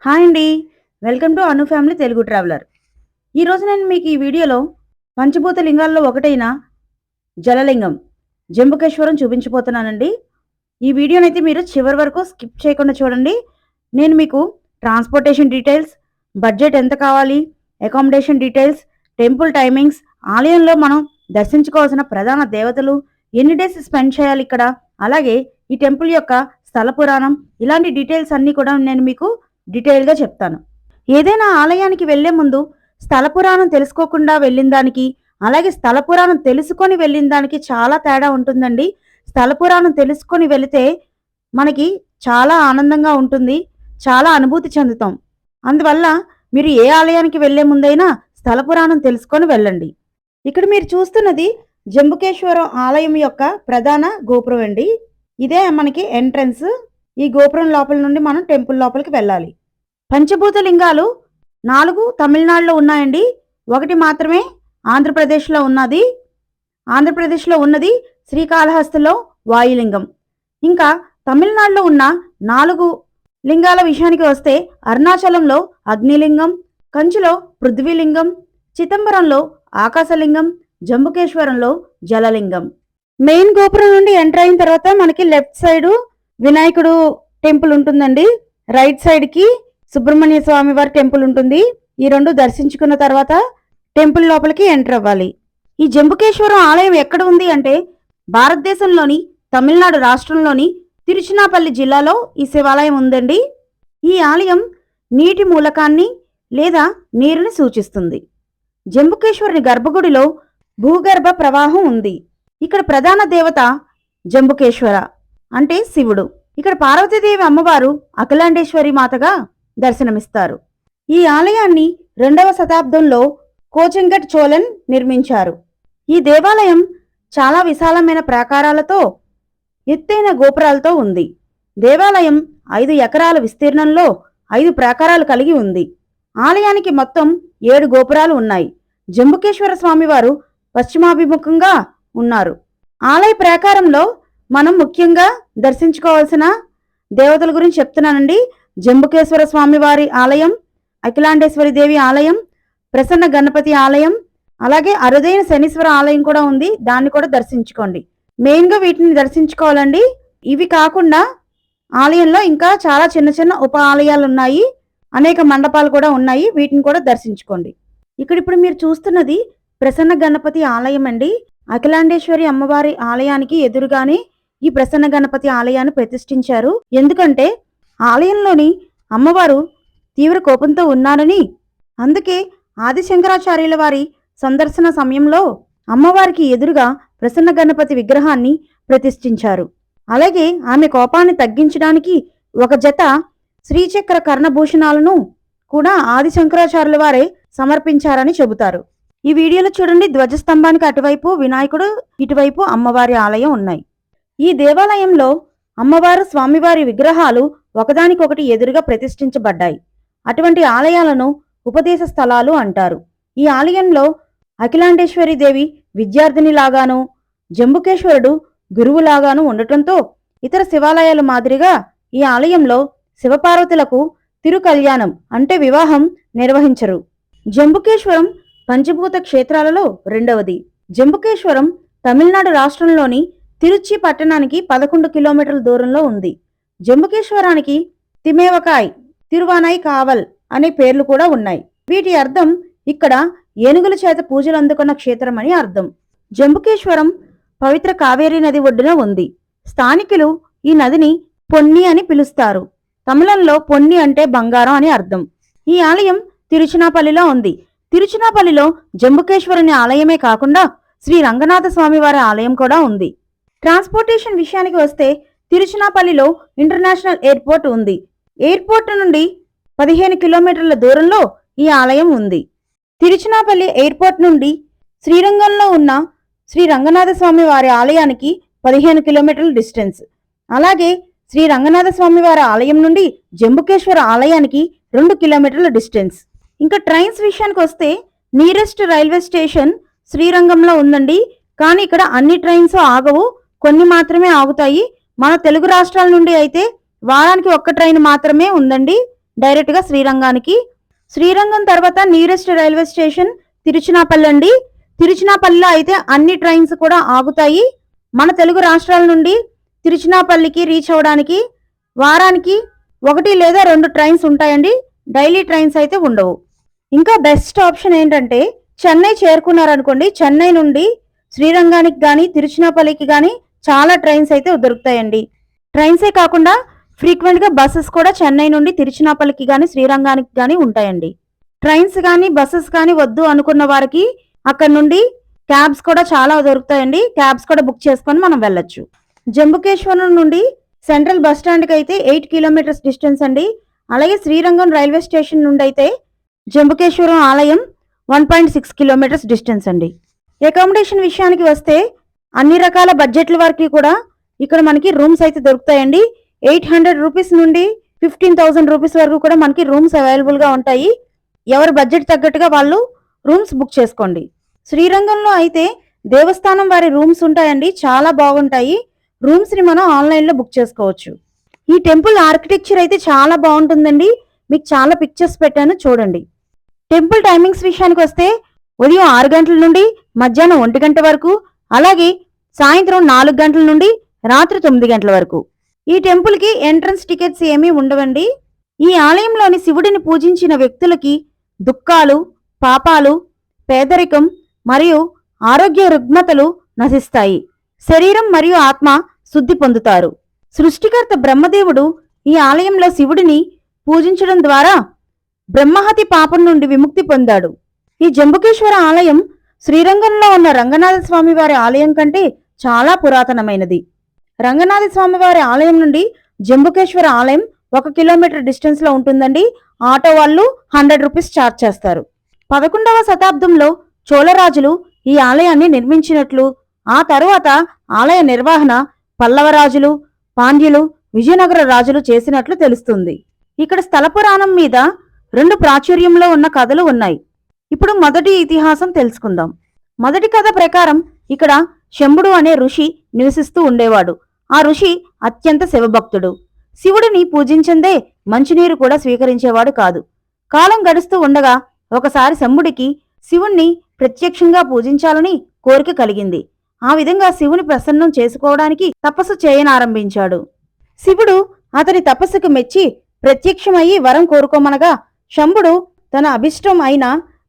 Hi అండి. Welcome to Anu family Telugu traveller. ఈరోజు నేను మీకు ఈ వీడియోలో పంచభూత లింగాల్లో ఒకటైన జలలింగం జంబుకేశ్వరం చూపించబోతున్నానండి. ఈ వీడియోనైతే మీరు చివరి వరకు స్కిప్ చేయకుండా చూడండి. నేను మీకు ట్రాన్స్‌పోర్టేషన్ డీటెయిల్స్, బడ్జెట్ ఎంత కావాలి, అకామిడేషన్ డీటెయిల్స్, టెంపుల్ టైమింగ్స్, ఆలయంలో మనం దర్శించుకోవాల్సిన ప్రధాన దేవతలు, ఎన్ని డేస్ స్పెండ్ చేయాలి ఇక్కడ, అలాగే ఈ టెంపుల్ యొక్క స్థల పురాణం, ఇలాంటి డీటెయిల్స్ అన్నీ కూడా నేను మీకు డీటెయిల్‌గా చెప్తాను. ఏదైనా ఆలయానికి వెళ్లే ముందు స్థల పురాణం తెలుసుకోకుండా వెళ్ళిన దానికి, అలాగే స్థల పురాణం తెలుసుకొని వెళ్ళిన దానికి చాలా తేడా ఉంటుందండి. స్థల పురాణం తెలుసుకొని వెళితే మనకి చాలా ఆనందంగా ఉంటుంది. చాలా అనుభూతి చెందుతాం. అందువల్ల మీరు ఏ ఆలయానికి వెళ్లే ముందైనా స్థల పురాణం తెలుసుకొని వెళ్ళండి. ఇక్కడ మీరు చూస్తున్నది జంబుకేశ్వరం ఆలయం యొక్క ప్రధాన గోపురం అండి. ఇదే మనకి ఎంట్రన్స్. ఈ గోపురం లోపల నుండి మనం టెంపుల్ లోపలికి వెళ్ళాలి. పంచభూత లింగాలు 4 తమిళనాడులో ఉన్నాయండి. 1 మాత్రమే ఆంధ్రప్రదేశ్‌లో ఉన్నది. ఆంధ్రప్రదేశ్‌లో ఉన్నది శ్రీకాళహస్తిలో వాయులింగం. ఇంకా తమిళనాడులో ఉన్న 4 లింగాల విషయానికి వస్తే అరుణాచలంలో అగ్నిలింగం, కంచిలో పృథ్వీలింగం, చిదంబరంలో ఆకాశలింగం, జంబుకేశ్వరంలో జలలింగం. మెయిన్ గోపురం నుండి ఎంటర్ అయిన తర్వాత మనకి లెఫ్ట్ సైడు వినాయకుడు టెంపుల్ ఉంటుందండి. రైట్ సైడ్‌కి సుబ్రహ్మణ్య స్వామి వారి టెంపుల్ ఉంటుంది. ఈ 2 దర్శించుకున్న తర్వాత టెంపుల్ లోపలికి ఎంటర్ అవ్వాలి. ఈ జంబుకేశ్వరం ఆలయం ఎక్కడ ఉంది అంటే భారతదేశంలోని తమిళనాడు రాష్ట్రంలోని తిరుచినాపల్లి జిల్లాలో ఈ శివాలయం ఉందండి. ఈ ఆలయం నీటి మూలకాన్ని లేదా నీరుని సూచిస్తుంది. జంబుకేశ్వరుని గర్భగుడిలో భూగర్భ ప్రవాహం ఉంది. ఇక్కడ ప్రధాన దేవత జంబుకేశ్వర అంటే శివుడు. ఇక్కడ పార్వతీదేవి అమ్మవారు అఖిలాండేశ్వరి మాతగా దర్శనమిస్తారు. ఈ ఆలయాన్ని 2వ శతాబ్దంలో కోచెంగట్ చోళన్ నిర్మించారు. ఈ దేవాలయం చాలా విశాలమైన ప్రాకారాలతో ఎత్తైన గోపురాలతో ఉంది. దేవాలయం 5 ఎకరాల విస్తీర్ణంలో 5 ప్రాకారాలు కలిగి ఉంది. ఆలయానికి మొత్తం 7 గోపురాలు ఉన్నాయి. జంబుకేశ్వర స్వామివారు పశ్చిమాభిముఖంగా ఉన్నారు. ఆలయ ప్రాకారంలో మనం ముఖ్యంగా దర్శించుకోవాల్సిన దేవతల గురించి చెప్తున్నానండి. జంబుకేశ్వర స్వామివారి ఆలయం, అఖిలాండేశ్వరి దేవి ఆలయం, ప్రసన్న గణపతి ఆలయం, అలాగే అరుదైన శనీశ్వర ఆలయం కూడా ఉంది. దాన్ని కూడా దర్శించుకోండి. మెయిన్గా వీటిని దర్శించుకోవాలండి. ఇవి కాకుండా ఆలయంలో ఇంకా చాలా చిన్న చిన్న ఉప ఆలయాలు ఉన్నాయి. అనేక మండపాలు కూడా ఉన్నాయి. వీటిని కూడా దర్శించుకోండి. ఇప్పుడు మీరు చూస్తున్నది ప్రసన్న గణపతి ఆలయం అండి. అఖిలాండేశ్వరి అమ్మవారి ఆలయానికి ఎదురుగానే ఈ ప్రసన్న గణపతి ఆలయాన్ని ప్రతిష్ఠించారు. ఎందుకంటే ఆలయంలోని అమ్మవారు తీవ్ర కోపంతో ఉన్నారని, అందుకే ఆదిశంకరాచార్యుల వారి సందర్శన సమయంలో అమ్మవారికి ఎదురుగా ప్రసన్న గణపతి విగ్రహాన్ని ప్రతిష్ఠించారు. అలాగే ఆమె కోపాన్ని తగ్గించడానికి ఒక జత శ్రీచక్ర కర్ణభూషణాలను కూడా ఆదిశంకరాచార్యుల వారే సమర్పించారని చెబుతారు. ఈ వీడియోలో చూడండి, ధ్వజస్తంభానికి అటువైపు వినాయకుడు, ఇటువైపు అమ్మవారి ఆలయం ఉన్నాయి. ఈ దేవాలయంలో అమ్మవారు స్వామివారి విగ్రహాలు ఒకదానికొకటి ఎదురుగా ప్రతిష్ఠించబడ్డాయి. అటువంటి ఆలయాలను ఉపదేశ స్థలాలు అంటారు. ఈ ఆలయంలో అఖిలాండేశ్వరి దేవి విద్యార్థినిలాగాను, జంబుకేశ్వరుడు గురువులాగాను ఉండటంతో ఇతర శివాలయాల మాదిరిగా ఈ ఆలయంలో శివపార్వతులకు తిరుకల్యాణం అంటే వివాహం నిర్వహించరు. జంబుకేశ్వరం పంచభూత క్షేత్రాలలో 2వది. జంబుకేశ్వరం తమిళనాడు రాష్ట్రంలోని తిరుచి పట్టణానికి 11 కిలోమీటర్ల దూరంలో ఉంది. జంబుకేశ్వరానికి తిమేవకాయ్, తిరువానై కావల్ అనే పేర్లు కూడా ఉన్నాయి. వీటి అర్థం ఇక్కడ ఏనుగుల చేత పూజలు అందుకున్న క్షేత్రం అని అర్థం. జంబుకేశ్వరం పవిత్ర కావేరీ నది ఒడ్డున ఉంది. స్థానికులు ఈ నదిని పొన్ని అని పిలుస్తారు. తమిళంలో పొన్ని అంటే బంగారం అని అర్థం. ఈ ఆలయం తిరుచినాపల్లిలో ఉంది. తిరుచినాపల్లిలో జంబుకేశ్వరుని ఆలయమే కాకుండా శ్రీ రంగనాథ స్వామివారి ఆలయం కూడా ఉంది. ట్రాన్స్పోర్టేషన్ విషయానికి వస్తే తిరుచినాపల్లిలో ఇంటర్నేషనల్ ఎయిర్పోర్ట్ ఉంది. ఎయిర్పోర్ట్ నుండి 15 కిలోమీటర్ల దూరంలో ఈ ఆలయం ఉంది. తిరుచినాపల్లి ఎయిర్పోర్ట్ నుండి శ్రీరంగంలో ఉన్న శ్రీ రంగనాథ స్వామి వారి ఆలయానికి 15 కిలోమీటర్ల డిస్టెన్స్. అలాగే శ్రీ రంగనాథ స్వామి వారి ఆలయం నుండి జంబుకేశ్వర ఆలయానికి 2 కిలోమీటర్ల డిస్టెన్స్. ఇంకా ట్రైన్స్ విషయానికి వస్తే నియరెస్ట్ రైల్వే స్టేషన్ శ్రీరంగంలో ఉందండి. కానీ ఇక్కడ అన్ని ట్రైన్స్ ఆగవు, కొన్ని మాత్రమే ఆగుతాయి. మన తెలుగు రాష్ట్రాల నుండి అయితే వారానికి 1 ట్రైన్ మాత్రమే ఉందండి. డైరెక్ట్గా శ్రీరంగానికి. శ్రీరంగం తర్వాత నియరెస్ట్ రైల్వే స్టేషన్ తిరుచినాపల్లి అండి. తిరుచినాపల్లిలో అయితే అన్ని ట్రైన్స్ కూడా ఆగుతాయి. మన తెలుగు రాష్ట్రాల నుండి తిరుచినాపల్లికి రీచ్ అవ్వడానికి వారానికి 1 లేదా 2 ట్రైన్స్ ఉంటాయండి. డైలీ ట్రైన్స్ అయితే ఉండవు. ఇంకా బెస్ట్ ఆప్షన్ ఏంటంటే చెన్నై చేరుకున్నారనుకోండి, చెన్నై నుండి శ్రీరంగానికి కానీ తిరుచినాపల్లికి కానీ చాలా ట్రైన్స్ అయితే దొరుకుతాయండి. ట్రైన్సే కాకుండా ఫ్రీక్వెంట్గా బస్సెస్ కూడా చెన్నై నుండి తిరుచినాపల్లికి కానీ శ్రీరంగానికి కానీ ఉంటాయండి. ట్రైన్స్ కానీ బస్సెస్ కానీ వద్దు అనుకున్న వారికి అక్కడ నుండి క్యాబ్స్ కూడా చాలా దొరుకుతాయండి. క్యాబ్స్ కూడా బుక్ చేసుకొని మనం వెళ్ళొచ్చు. జంబుకేశ్వరం నుండి సెంట్రల్ బస్ స్టాండ్కి అయితే 8 కిలోమీటర్స్ డిస్టెన్స్ అండి. అలాగే శ్రీరంగం రైల్వే స్టేషన్ నుండి అయితే జంబుకేశ్వరం ఆలయం 1.6 కిలోమీటర్స్ డిస్టెన్స్ అండి. అకామిడేషన్ విషయానికి వస్తే అన్ని రకాల బడ్జెట్ల వరకు కూడా ఇక్కడ మనకి రూమ్స్ అయితే దొరుకుతాయండి. 800 రూపీస్ నుండి 15,000 రూపీస్ వరకు కూడా మనకి రూమ్స్ అవైలబుల్గా ఉంటాయి. ఎవరి బడ్జెట్ తగ్గట్టుగా వాళ్ళు రూమ్స్ బుక్ చేసుకోండి. శ్రీరంగంలో అయితే దేవస్థానం వారి రూమ్స్ ఉంటాయండి, చాలా బాగుంటాయి. రూమ్స్ని మనం ఆన్లైన్లో బుక్ చేసుకోవచ్చు. ఈ టెంపుల్ ఆర్కిటెక్చర్ అయితే చాలా బాగుంటుందండి. మీకు చాలా పిక్చర్స్ పెట్టాను, చూడండి. టెంపుల్ టైమింగ్స్ విషయానికి వస్తే ఉదయం 6 గంటల నుండి మధ్యాహ్నం 1 గంట వరకు, అలాగే సాయంత్రం 4 గంటల నుండి రాత్రి 9 గంటల వరకు. ఈ టెంపుల్కి ఎంట్రన్స్ టికెట్స్ ఏమీ ఉండవండి. ఈ ఆలయంలోని శివుడిని పూజించిన వ్యక్తులకి దుఃఖాలు, పాపాలు, పేదరికం మరియు ఆరోగ్య రుగ్మతలు నశిస్తాయి. శరీరం మరియు ఆత్మ శుద్ధి పొందుతారు. సృష్టికర్త బ్రహ్మదేవుడు ఈ ఆలయంలో శివుడిని పూజించడం ద్వారా బ్రహ్మహతి పాపం నుండి విముక్తి పొందాడు. ఈ జంబుకేశ్వర ఆలయం శ్రీరంగంలో ఉన్న రంగనాథ స్వామి వారి ఆలయం కంటే చాలా పురాతనమైనది. రంగనాథ స్వామి వారి ఆలయం నుండి జంబుకేశ్వర ఆలయం 1 కిలోమీటర్ డిస్టెన్స్ లో ఉంటుందండి. ఆటో వాళ్ళు 100 రూపీస్ ఛార్జ్ చేస్తారు. 11వ శతాబ్దంలో చోళరాజులు ఈ ఆలయాన్ని నిర్మించినట్లు, ఆ తరువాత ఆలయ నిర్వహణ పల్లవరాజులు, పాండ్యులు, విజయనగర రాజులు చేసినట్లు తెలుస్తుంది. ఇక్కడ స్థల పురాణం మీద 2 ప్రాచుర్యంలో ఉన్న కథలు ఉన్నాయి. ఇప్పుడు మొదటి ఇతిహాసం తెలుసుకుందాం. మొదటి కథ ప్రకారం ఇక్కడ శంభుడు అనే ఋషి నివసిస్తూ ఉండేవాడు. ఆ ఋషి అత్యంత శివభక్తుడు. శివుడిని పూజించిందే మంచినీరు కూడా స్వీకరించేవాడు కాదు. కాలం గడుస్తూ ఉండగా ఒకసారి శంభుడికి శివుణ్ణి ప్రత్యక్షంగా పూజించాలని కోరిక కలిగింది. ఆ విధంగా శివుని ప్రసన్నం చేసుకోవడానికి తపస్సు చేయనారంభించాడు. శివుడు అతని తపస్సుకు మెచ్చి ప్రత్యక్షమయ్యి వరం కోరుకోమనగా శంభుడు తన అభిష్టం అయిన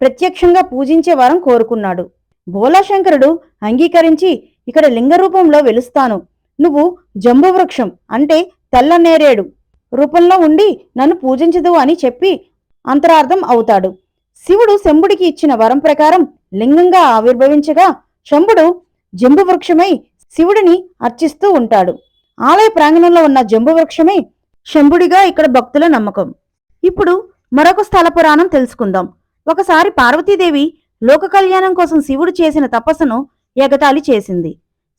ప్రత్యక్షంగా పూజించే వరం కోరుకున్నాడు. భోలాశంకరుడు అంగీకరించి, ఇక్కడ లింగ రూపంలో వెలుస్తాను, నువ్వు జంబువృక్షం అంటే తెల్ల నేరేడు రూపంలో ఉండి నన్ను పూజించదు అని చెప్పి అంతరార్థం అవుతాడు. శివుడు శంభుడికి ఇచ్చిన వరం ప్రకారం లింగంగా ఆవిర్భవించగా శంభుడు జంబువృక్షమై శివుడిని అర్చిస్తూ ఉంటాడు. ఆలయ ప్రాంగణంలో ఉన్న జంబువృక్షమై శంభుడిగా ఇక్కడ భక్తుల నమ్మకం. ఇప్పుడు మరొక స్థల పురాణం తెలుసుకుందాం. ఒకసారి పార్వతీదేవి లోక కళ్యాణం కోసం శివుడు చేసిన తపస్సును ఎగతాళి చేసింది.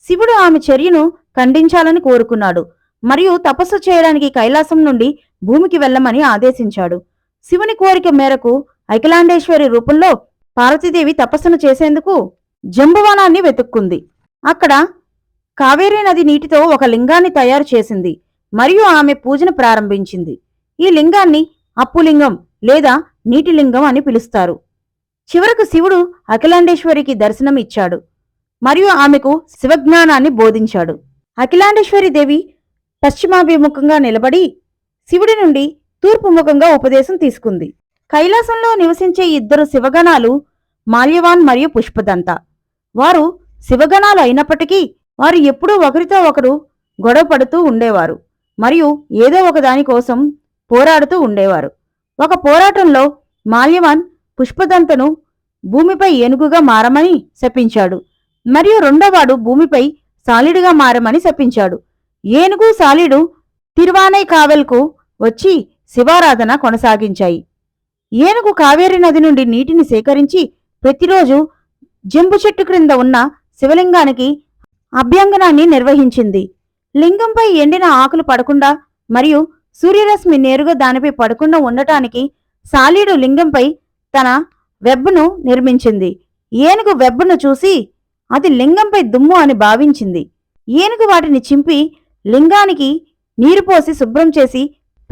శివుడు ఆమె చర్యను ఖండించాలని కోరుకున్నాడు మరియు తపస్సు చేయడానికి కైలాసం నుండి భూమికి వెళ్ళమని ఆదేశించాడు. శివుని కోరిక మేరకు అఖిలాండేశ్వరి రూపంలో పార్వతీదేవి తపస్సును చేసేందుకు జంబువనాన్ని వెతుక్కుంది. అక్కడ కావేరీ నది నీటితో ఒక లింగాన్ని తయారు చేసింది మరియు ఆమె పూజను ప్రారంభించింది. ఈ లింగాన్ని అప్పులింగం లేదా నీటి లింగం అని పిలుస్తారు. చివరకు శివుడు అఖిలాండేశ్వరికి దర్శనం ఇచ్చాడు మరియు ఆమెకు శివజ్ఞానాన్ని బోధించాడు. అఖిలాండేశ్వరి దేవి పశ్చిమాభిముఖంగా నిలబడి శివుడి నుండి తూర్పు ముఖంగా ఉపదేశం తీసుకుంది. కైలాసంలో నివసించే 2 శివగణాలు మాల్యవాన్ మరియు పుష్పదంత. వారు శివగణాలు అయినప్పటికీ వారు ఎప్పుడూ ఒకరితో ఒకరు గొడవ పడుతూ ఉండేవారు మరియు ఏదో ఒక దాని కోసం పోరాడుతూ ఉండేవారు. ఒక పోరాటంలో మాల్యవాన్ పుష్పదంతను భూమిపై ఏనుగుగా మారమని శపించాడు మరియు రెండోవాడు భూమిపై సాలిడుగా మారమని శపించాడు. ఏనుగు సాలిడు తిరువానై కావెల్కు వచ్చి శివారాధన కొనసాగించాయి. ఏనుగు కావేరీ నది నుండి నీటిని సేకరించి ప్రతిరోజు జంబు చెట్టు క్రింద ఉన్న శివలింగానికి అభ్యంగనాన్ని నిర్వహించింది. లింగంపై ఎండిన ఆకులు పడకుండా మరియు సూర్యరశ్మి నేరుగా దానిపై పడకుండా ఉండటానికి సాలీడు లింగంపై తన వెబ్బును నిర్మించింది. ఏనుగు వెబ్బును చూసి అది లింగంపై దుమ్ము అని భావించింది. ఏనుగు వాటిని చింపి లింగానికి నీరు పోసి శుభ్రం చేసి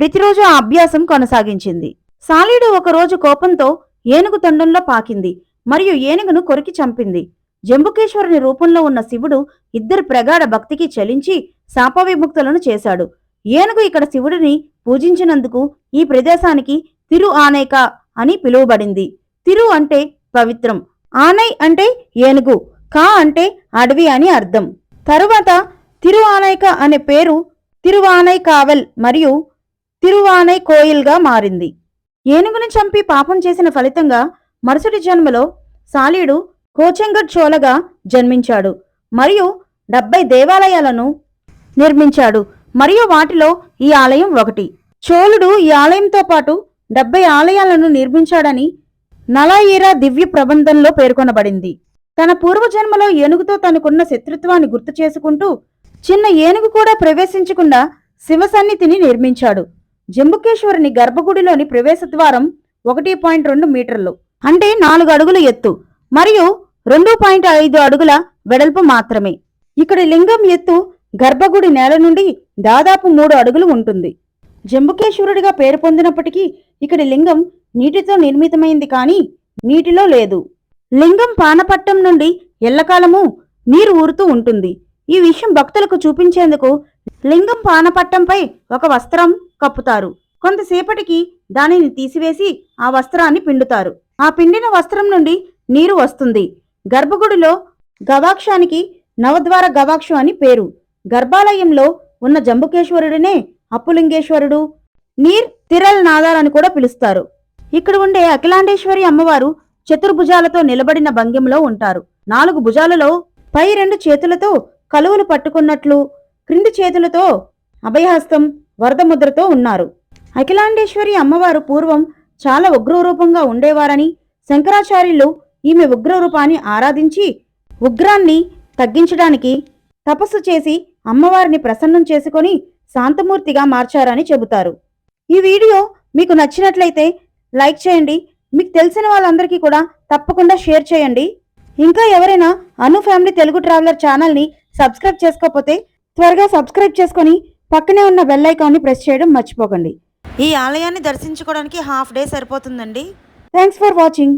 ప్రతిరోజు ఆ అభ్యాసం కొనసాగించింది. సాలీడు ఒకరోజు కోపంతో ఏనుగు తొండంలో పాకింది మరియు ఏనుగును కొరికి చంపింది. జంబుకేశ్వరుని రూపంలో ఉన్న శివుడు ఇద్దరి ప్రగాఢ భక్తికి చలించి శాపవిముక్తులను చేశాడు. ఏనుగు ఇక్కడ శివుడిని పూజించినందుకు ఈ ప్రదేశానికి తిరు ఆనైక అని పిలువబడింది. తిరు అంటే పవిత్రం, ఆనై అంటే ఏనుగు, కా అంటే అడవి అని అర్థం. తరువాత తిరు ఆనైక అనే పేరు తిరువానై కావల్ మరియు తిరువానై కోయిల్గా మారింది. ఏనుగుని చంపి పాపం చేసిన ఫలితంగా మరుసటి జన్మలో సాలీడు కోచెంగడ్ చోళగా జన్మించాడు మరియు 70 దేవాలయాలను నిర్మించాడు మరియు వాటిలో ఈ ఆలయం ఒకటి. చోళుడు ఈ ఆలయంతో పాటు 70 ఆలయాలను నిర్మించాడని నలాయిరా దివ్య ప్రబంధంలో పేర్కొనబడింది. తన పూర్వజన్మలో ఏనుగుతో తనకున్న శత్రుత్వాన్ని గుర్తు చేసుకుంటూ చిన్న ఏనుగు కూడా ప్రవేశించకుండా శివసన్నిధిని నిర్మించాడు. జంబుకేశ్వరుని గర్భగుడిలోని ప్రవేశ ద్వారం 1.2 మీటర్లు అంటే 4 అడుగుల ఎత్తు మరియు 2.5 అడుగుల వెడల్పు మాత్రమే. ఇక్కడి లింగం ఎత్తు గర్భగుడి నేల నుండి దాదాపు 3 అడుగులు ఉంటుంది. జంబుకేశ్వరుడిగా పేరు పొందినప్పటికీ ఇక్కడి లింగం నీటితో నిర్మితమైంది కానీ నీటిలో లేదు. లింగం పానపట్టం నుండి ఎల్లకాలము నీరు ఊరుతూ ఉంటుంది. ఈ విషయం భక్తులకు చూపించేందుకు లింగం పానపట్టంపై ఒక వస్త్రం కప్పుతారు. కొంతసేపటికి దానిని తీసివేసి ఆ వస్త్రాన్ని పిండుతారు. ఆ పిండిన వస్త్రం నుండి నీరు వస్తుంది. గర్భగుడిలో గవాక్షానికి నవద్వార గవాక్షం అని పేరు. గర్భాలయంలో ఉన్న జంబుకేశ్వరుడినే అప్పులింగేశ్వరుడు, నీర్ తిరల్ నాదార్ అని కూడా పిలుస్తారు. ఇక్కడ ఉండే అఖిలాండేశ్వరి అమ్మవారు చతుర్భుజాలతో నిలబడిన భంగిమలో ఉంటారు. 4 భుజాలలో పై 2 చేతులతో కలువలు పట్టుకున్నట్లు, క్రింది చేతులతో అభయహస్తం వరదముద్రతో ఉన్నారు. అఖిలాండేశ్వరి అమ్మవారు పూర్వం చాలా ఉగ్రరూపంగా ఉండేవారని, శంకరాచార్యులు ఈమె ఉగ్రరూపాన్ని ఆరాధించి ఉగ్రాన్ని తగ్గించడానికి తపస్సు చేసి అమ్మవారిని ప్రసన్నం చేసుకొని శాంతమూర్తిగా మార్చారని చెబుతారు. ఈ వీడియో మీకు నచ్చినట్లయితే లైక్ చేయండి. మీకు తెలిసిన వాళ్ళందరికీ కూడా తప్పకుండా షేర్ చేయండి. ఇంకా ఎవరైనా అను ఫ్యామిలీ తెలుగు ట్రావెలర్ ఛానల్ని సబ్స్క్రైబ్ చేసుకోకపోతే త్వరగా సబ్స్క్రైబ్ చేసుకొని పక్కనే ఉన్న బెల్ ఐకాన్ని ప్రెస్ చేయడం మర్చిపోకండి. ఈ ఆలయాన్ని దర్శించుకోవడానికి హాఫ్ డే సరిపోతుందండి. Thanks for watching.